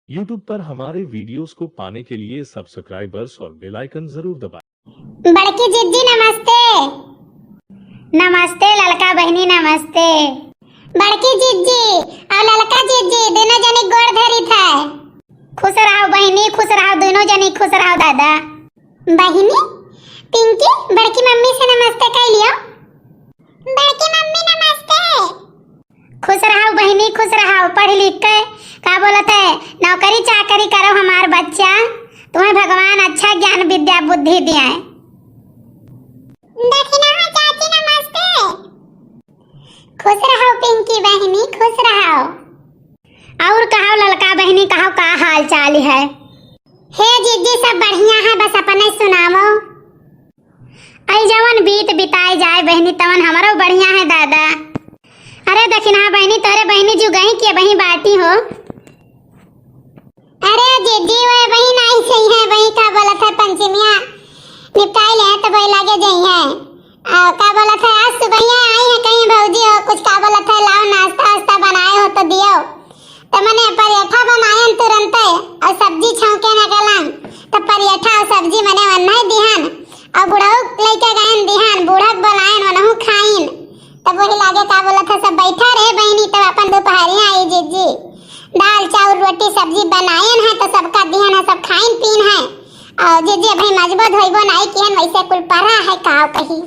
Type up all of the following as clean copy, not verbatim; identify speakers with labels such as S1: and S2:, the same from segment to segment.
S1: YouTube पर हमारे videos को पाने के लिए सब्सक्राइबर्स और बेल आइकन जरूर दबाएं।
S2: बड़की जीजी नमस्ते। नमस्ते ललका बहनी नमस्ते। बड़की जीजी और ललका जीजी दोनों जनी गोड़ धरी था। खुश रहो बहनी, खुश रहो दोनों जनी, खुश रहो दादा। बहनी पिंकी बड़की मम्मी से नमस्ते कह लियो। बड़की मम्मी नमस्ते। खुश रहो बहनी, खुश रहो, पढ़ लिख के का बोलत है नौकरी चाकरी करो हमार बच्चा, तुम्हें भगवान अच्छा ज्ञान विद्या बुद्धि दिया है। चाची नमस्ते। खुश रहो पिंकी बहनी, खुश रहो। और कहो ललका बहनी, कहो का हाल चाल है? हे जीजी सब बढ़िया है, बस अपने सुनावो। आई जवन बीत बिताए जाए बहनी तवन हमारो बढ़िया है दादा। अरे दक्षिणा बहनी तोरे बहनी जो गई कि बही बाटी हो। अरे जीजी वो बही नहीं सही है, वही का बोलत है पंचमिया निपटाई ले तो वही लागे जई है। का बोलत है आज सुबह आई है कहीं भौजी हो, कुछ का बोलत है लाओ नाश्ता वास्ता बनाए हो तो दियो। तो मैंने पराठा बनायन तुरंत और सब्जी छौंके न गलन तो पराठा और सब्जी मैंने वन्ना दिहन और बुढ़ऊ लेके गयन दिहन, बुढ़क बनायन वनहु खाइन। तब वही लागे का बोलत है सब बैठा रहे बहनी। तब अपन दोपहरी आई जीजी दाल चावल रोटी सब्जी बनायन है तो सबका दिहन है, सब खाइन पीन है। और जीजी भाई मजबूत होइबो नहीं किहन वैसे कुल परा है काव कही।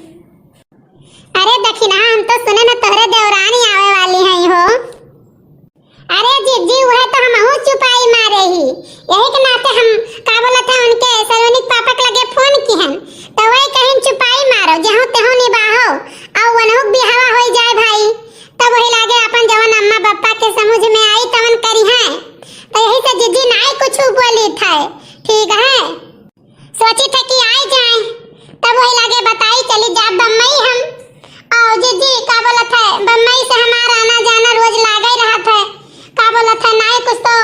S2: अरे दक्षिणा हम तो सुने न तोहरे देवरानी आवे वाली है हो। अरे जीजी वह तो हमहु चुपाई मारे ही, यही के नाते हम का बोलत है उनके सलोनिक पापा के लगे फोन किहन तो वही कहिन चुपाई मारो जहु तेहु निभाओ और वनहु बिहावा होई जाए भाई। तब वही लागे अपन जवन अम्मा पापा के समझ में आई तवन करी है। तो यही से जीजी नाई कुछ बोली था, ठीक है सोची था कि आई जाए। तब वही लागे बताई चली जा बम्बई हम। और जीजी का बोलत है बम्बई से हमारा आना जाना रोज लागे रहा था। का बोलत है नाई कुछ तो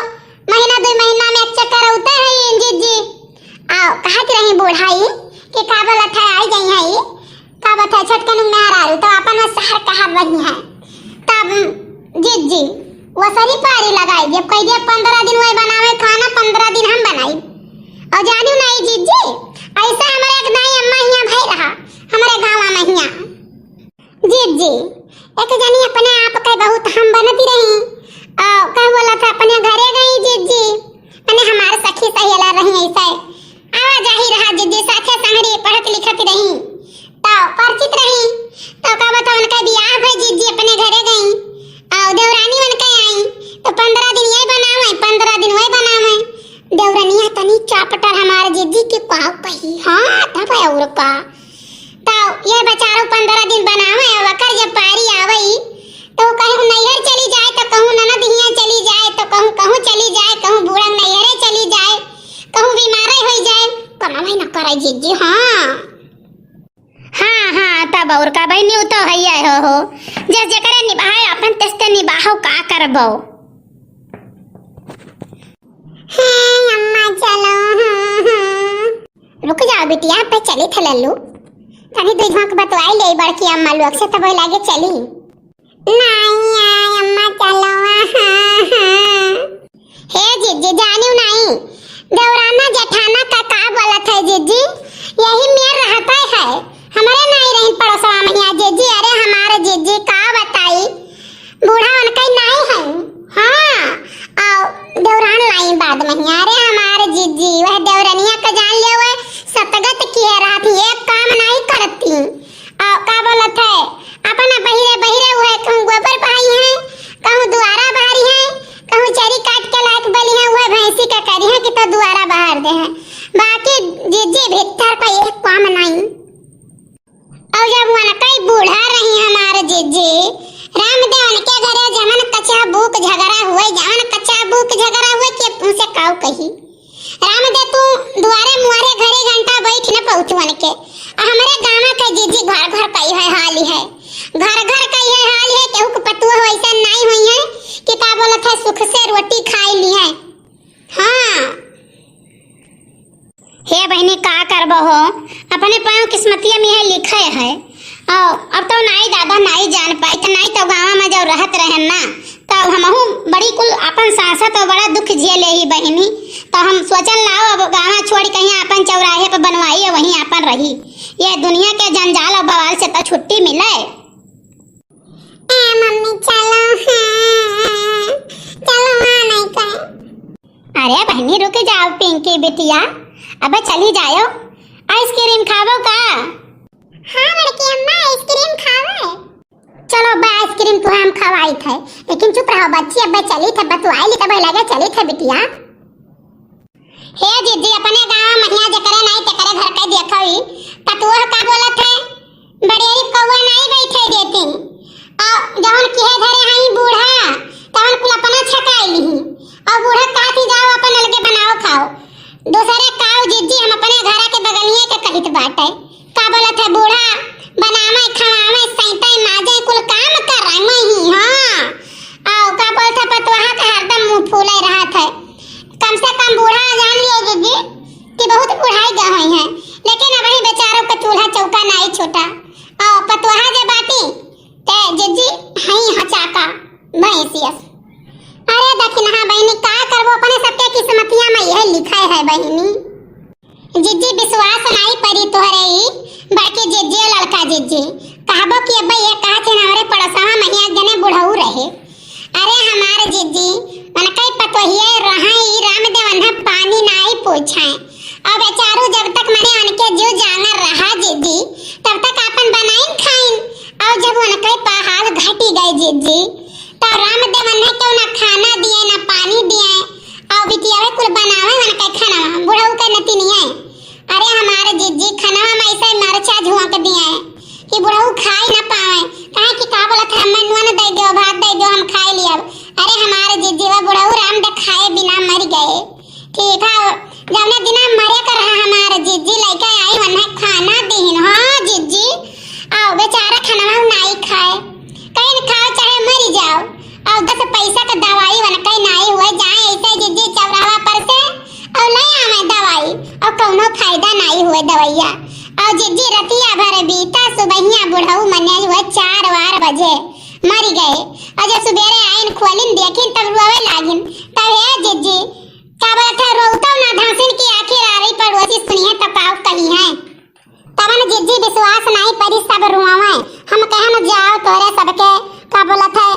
S2: महीना 2 महीना में एक चक्कर होता है जीजी। आओ कहत रही बुढ़ाई कि का बोलत है आई गई है का बोलत है छटकन में आ रही तो अपन में शहर कहा रही है। तब जीजी वो सरी पारी लगाई जब कह दिया 15 दिन वही बनावे खाना 15 दिन हम बनाई। और जानू नहीं जीजी ऐसा हमारे एक दाई अम्मा हिया भाई रहा हमारे गांव में हिया जीजी एक जनी अपने आप के बहुत हम बनती रही और कह बोला था अपने घरे गई जीजी मैंने हमारे सखी सहेला रही ऐसे आवाज ही रहा जीजी साथे संगरी पढ़त लिखत रही तो परिचित रही। तो का बता उनका बियाह है जीजी अपने घरे गई और देवरानी बन के आई तो 15 दिन ये बनावे 15 दिन वही बनावे। देवरानिया तनी चापटर हमारे जीजी के पाव पही हां तब और का तो ये बेचारो 15 दिन बनावे और वकर जब पारी आवई तो कहूं नैहर चली जाए तो कहूं ननद हिया चली जाए तो कहूं कहूं चली जाए कहूं बूढ़ा नैहरे चली जाए कहूं बीमार हो जाए कमाई न करे जीजी। हाँ तब और का भाई न्यू तो है हो जस जकरे निभाए अपन तेस्ते निभाओ का करबो। अम्मा चलो रुक जाओ बिटिया पे चली थे लल्लू तनी दो झांक बतवाई ले बड़की अम्मा लोग से तब लागे चली नहीं आई अम्मा चलो। हे जीजी जानियो नहीं देवराना जेठाना का बोलत है जीजी यही मेर रहता है हमारे नहीं रही पड़ोसवा में जीजी। अरे हमारे जीजी का बताई बूढ़ा उनका नहीं है। हाँ और देवरान लाई बाद में अरे हमारे जीजी वह देवरानिया का जान ले हुए सतगत किए रहा थी एक काम नहीं करती और का बोलत है अपना बहिरे हुए कहूं गोबर पाई है कहूं दुआरा बाहरी है कहूं चरी काट के लायक बली है वह भैंसी का करी है कि तो दुआरा बाहर दे है बाकी जीजी भीतर का एक काम नहीं। और जब वहां कई बूढ़ा रही हमारे जीजी रामदेव के घरे जमन कच्चा बुक झगड़ा हुए जमन कच्चा बुक झगड़ा हुए कि उनसे काऊ कही रामदेव तू दुआरे मुआरे घरे घंटा बैठ न पहुंचवन के हमारे गांव के जीजी घर घर कई है हाल है घर घर कई है हाल है केहू के पतुआ ऐसा नहीं हुई है कि का बोलत है सुख से रोटी खाई ली है। हाँ हे बहनी का करबो हो अपने पाँव किस्मतिया में है लिखे है। अब तो नाई दादा नाई जान पाई तो नहीं तो गाँव में जब रहत रहे ना तो तो हमहू बड़ी कुल अपन सांसत और बड़ा दुख झेले ही बहनी, तो हम सोचल लाओ अब गाँव छोड़ कहीं अपन चौराहे पर बनवाई है वहीं अपन रही। ये दुनिया के जंजाल और बवाल से तो छुट्टी मिले। मम्मी चलो चलो नहीं कहे। अरे बहनी रुक जाओ पिंकी बिटिया, अब चली जाओ। आइसक्रीम खावो का? हाँ लड़की अम्मा आइसक्रीम खावे। चलो बा आइसक्रीम तो हम खवाई थे, लेकिन चुप रहो बच्ची, अब चली थे बतुआई तब लगे चली थे बिटिया। हे जीजी अपने गांव महिया जकरे नहीं तकरे घर के देखई ततुआ का बोलत है, बड़ेरी कौवा नहीं बैठे देती और जवन किहे धरे हई बूढ़ा तवन कुल अपना छकाई ली और बूढ़ा काठी जाओ अपन अलगे बनाओ खाओ। दूसरे काऊ जीजी हम अपने घर के बगलिए के कहित बाटे का बोलत है बूढ़ा बनावे खवावे सैते माजे कुल काम कर रहा मैं ही। हां आओ का बोलत है पतवाहा का हरदम मुंह फूले रहा था। कम से कम बूढ़ा जान लियो जीजी कि बहुत बुढ़ाई गए हुई है, लेकिन अब ही बेचारों का चूल्हा चौका नहीं छोटा और पतवाहा जे बाटी ते जीजी हई हचाका भैंसियस। अरे देखिन हां बहनी का करबो अपने सबके किस्मतिया में यह लिखा है बहनी। जीजी विश्वास नहीं परी तोहरे ही बाकी जीजी लड़का जीजी कहबो कि अब ये कहा थे हमारे पड़ोसवा महिया जने बुढ़ऊ रहे। अरे हमारे जीजी मन कई पतोहिए रहाई रामदेव अन्हा पानी नहीं पूछाए और बेचारू जब तक मने उनके जो जानर रहा जीजी तब तक अपन बनाइन खाइन और जब उनके पहाड़ घटी गए जीजी तो रामदेव अन्हा क्यों ना खाना दिए ना पानी दिए और बिटियावे कुल बनावे उनके खाना बुढ़ऊ के नती नहीं है। अरे हमारे जीजी खाना में ऐसे मरचा झोंक दिए कि बुढ़ऊ खाई ना पावे काहे कि का बोलत है हमें नून दे दो भात दे दो हम खाई लिया। अरे हमारे जीजी वो बुढ़ऊ राम दे खाए बिना मर गए। ठीक है जवने दिना मरे कर रहा हमारे जीजी लइका आई वने खाना दीन। हां जीजी आओ बेचारा खाना नहीं खाए कहीं खाओ चाहे मर जाओ और 10 पैसा का दवाई वन कहीं नहीं हुए जाए ऐसे जीजी चौराहा पर से और ले आवे दवाई और कोनो फायदा नहीं हुए दवाइया और जीजी रतिया भर बीता सुबहिया बुढ़ऊ मने हुए 4 बजे मर गए और जब सुबेरे आइन खोलिन देखिन तब रोवे लागिन तब हे जीजी का बात है रोतो ना धासिन की आखिर आ रही पड़ोसी सुनिए तपाव कही है तवन जीजी विश्वास नहीं परी सब रुआवे हम कहन जाओ तोरे सबके का बोलत है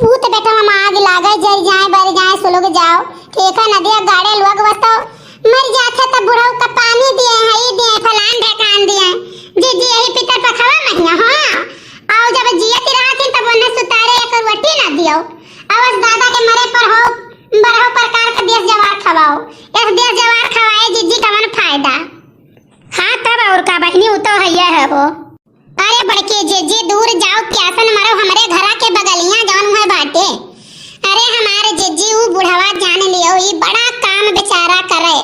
S2: भूत बेटा हम आग लागे जर जाए बर जाए सुलग जाओ। ठीक है नदिया गाड़े लोग वस्तो मर जाते तब बुढ़ऊ का पानी दिए हई दिए फलान ढकान दिए जीजी यही पितर पखवा महिया। हां आओ जब जियती रहती तब उन्हें सुतारे एक रोटी ना दियो अवस दादा के मरे पर हो बरहो प्रकार का देश जवार खवाओ एक देश जवार खवाए जीजी का मन फायदा। हां तब और का बहनी उतो है हो। अरे बड़के जीजी दूर जाओ क्यासन मारो हमरे घरा के बगलियां जौन है बाटे। अरे हमारे जीजी वो बुढ़वा जान लियो ई बड़ा काम बेचारा करे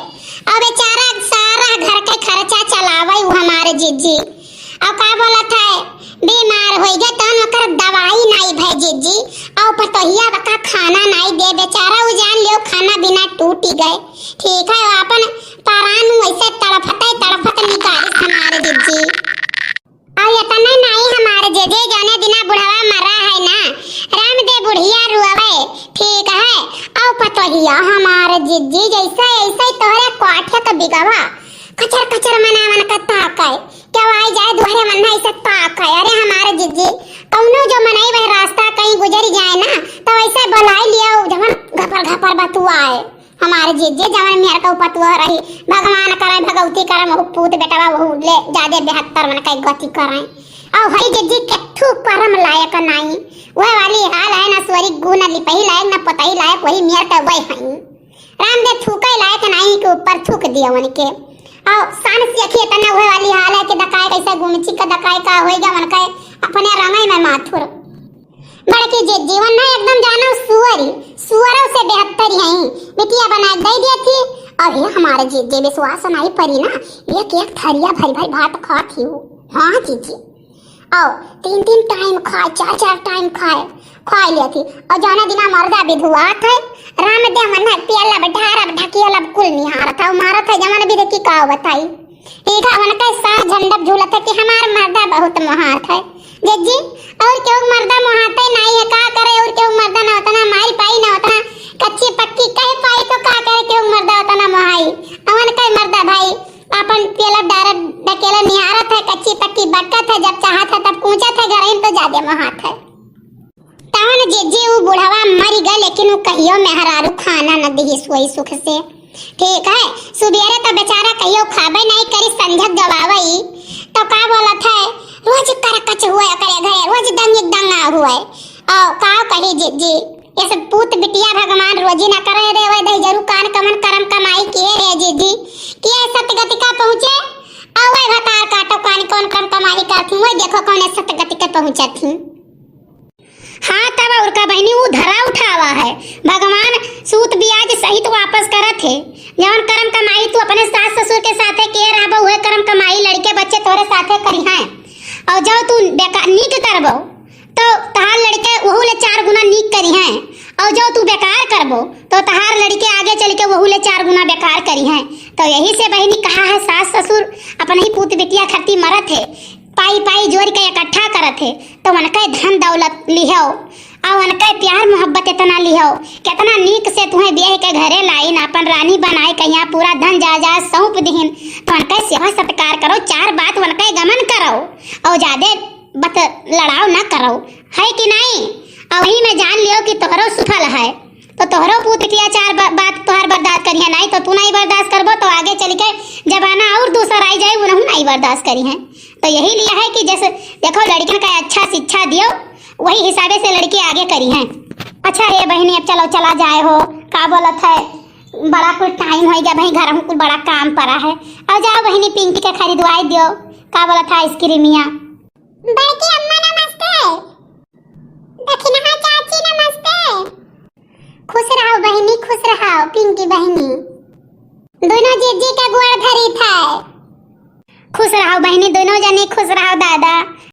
S2: और बेचारा सारा घर के खर्चा चलावे वो हमारे जीजी और का बोलत है बीमार होई गए तो ओकर दवाई नहीं भई जीजी और पतोहिया बका खाना नहीं दे बेचारा वो जान लियो खाना बिना टूट गए। ठीक है अपन परान वैसे तड़फत निकाल हमारे जीजी और इतना नहीं हमारे जेजे जाने दिना बुढ़वा मरा है ना रामदेव बुढ़िया रुआवे। ठीक है और पतोहिया हमारे जीजी जैसे ऐसे तोहरे कोठे का बिगवा कचर मना मन का ताकै क्या आई जाए दोहरे मन ऐसे ताकै। अरे हमारे जीजी कौनो जो मनाई वह रास्ता कहीं गुजर जाए ना तो ऐसे बुलाई लिया जवन घपर बतुआए हमारे जीजी जवन मेर का उपतुआ रही भगवान करे भगवती करे मोह पूत बेटा वो ले जादे 72 मन का गति करे और हई जीजी कथु परम लायक नहीं वह वाली हाल है ना स्वरी गुण लिपही लायक ना पतही लायक वही मेर का वही हई राम दे थूके लायक नहीं के ऊपर थूक दिया उनके और सान से अखी तना वह वाली हाल है कि दकाय कैसे गुणची का दकाय का होएगा मन का अपने रंगाई में माथुर बड़की जीवन ना एकदम जानो सुअरों से बेहतर है बिटिया बना दे दी थी। और ये हमारे जीजे विश्वास नहीं परी ना एक थरिया भरी भात खाती हूँ। हाँ जीजी और 3 टाइम खाए 4 टाइम खाए लेती और जाना दिना मर्दा विधवा थे रामदेव मन पियला बढ़ारा ढकियला कुल निहार था मारा था जमाना भी देखी का बताई ठीक है मन का साथ झंडा झूला था कि हमार मर्दा बहुत महार है जज्जी और क्यों मर्दा मोहाते नहीं है, का करे और क्यों मर्दा ना होता ना मारी पाई ना होता ना कच्ची पक्की कहे पाई तो का करे क्यों मर्दा होता ना मोहाई अवन कई मर्दा भाई अपन पेला डारा डकेला निहारत है कच्ची पक्की बटकत है जब चाहत है तब पूछत है घर तो जादे मोहात है तावन जज्जी वो बुढ़वा मर गए लेकिन वो कहियो मेहरारू खाना न दी सोई सुख से ठीक है सुबेरे तो बेचारा कहियो खाबे नहीं करी संझत गवावई तो का बोलत है रोज करकच हुए करे घरे रोज दंगा हुए औ का कही जी ये सब पूत बिटिया भगवान रोजी ना करे रे वै दही जरूर कान कमन करम कमाई किए रे जी कि सतगति का पहुंचे औ वै भतार काटो कान कौन करम कमाई करथी वै देखो कौन सतगति के पहुंचे थी हाँ तब और का बहनी वो धरा उठावा है भगवान सूत ब्याज सहित वापस करत है जवन करम कमाई तू अपने सास ससुर के साथे के रहबो वह करम कमाई लड़के बच्चे तोरे साथे करी हैं और जब तू बेकार नीक करबो तो तहार लड़के वहू ले 4 गुना नीक करी हैं और जो तू बेकार करबो तो तहार लड़के आगे चल के वहू ले 4 गुना बेकार करी हैं तो यही से बहनी कहा है सास ससुर अपने ही पूत बिटिया खती मरत है पाई पाई जोड़ के इकट्ठा करत है तो उनके धन दौलत लिहो और उनके प्यार मोहब्बत इतना लिहो कितना नीक से तुम्हें ब्याह के घरे लाइन अपन रानी बनाए कहिया पूरा धन जा सौंप दीन तो उनके सेवा सत्कार करो 4 बात उनके गमन करो और ज्यादा बत लड़ाओ ना करो है कि नहीं और वही में जान लियो कि तोहरो सुफल है तो तोहरो पूत बिटिया 4 बात तोहर बर्दाश्त करिए नहीं तो तू नहीं बर्दाश्त करबो तो आगे चल के जमाना और दूसरा आई जाए वो नहीं बर्दाश्त करी है तो यही लिया है कि जैसे देखो लड़कियों का अच्छा शिक्षा दियो वही हिसाबे से लड़की आगे करी हैं अच्छा रे बहनी अब चलो चला जाए हो का बोलत है बड़ा कुछ टाइम हो गया भाई घर में कुछ बड़ा काम पड़ा है अब जाओ बहनी पिंकी के खरीदवाई दियो का बोलत है आइसक्रीमिया बड़की अम्मा नमस्ते दक्षिणा चाची नमस्ते खुश रहो बहनी खुश रहो पिंकी बहनी दोनों जीजी का गोड़ धरी था खुश रहो बहनी दोनों जने खुश रहो दादा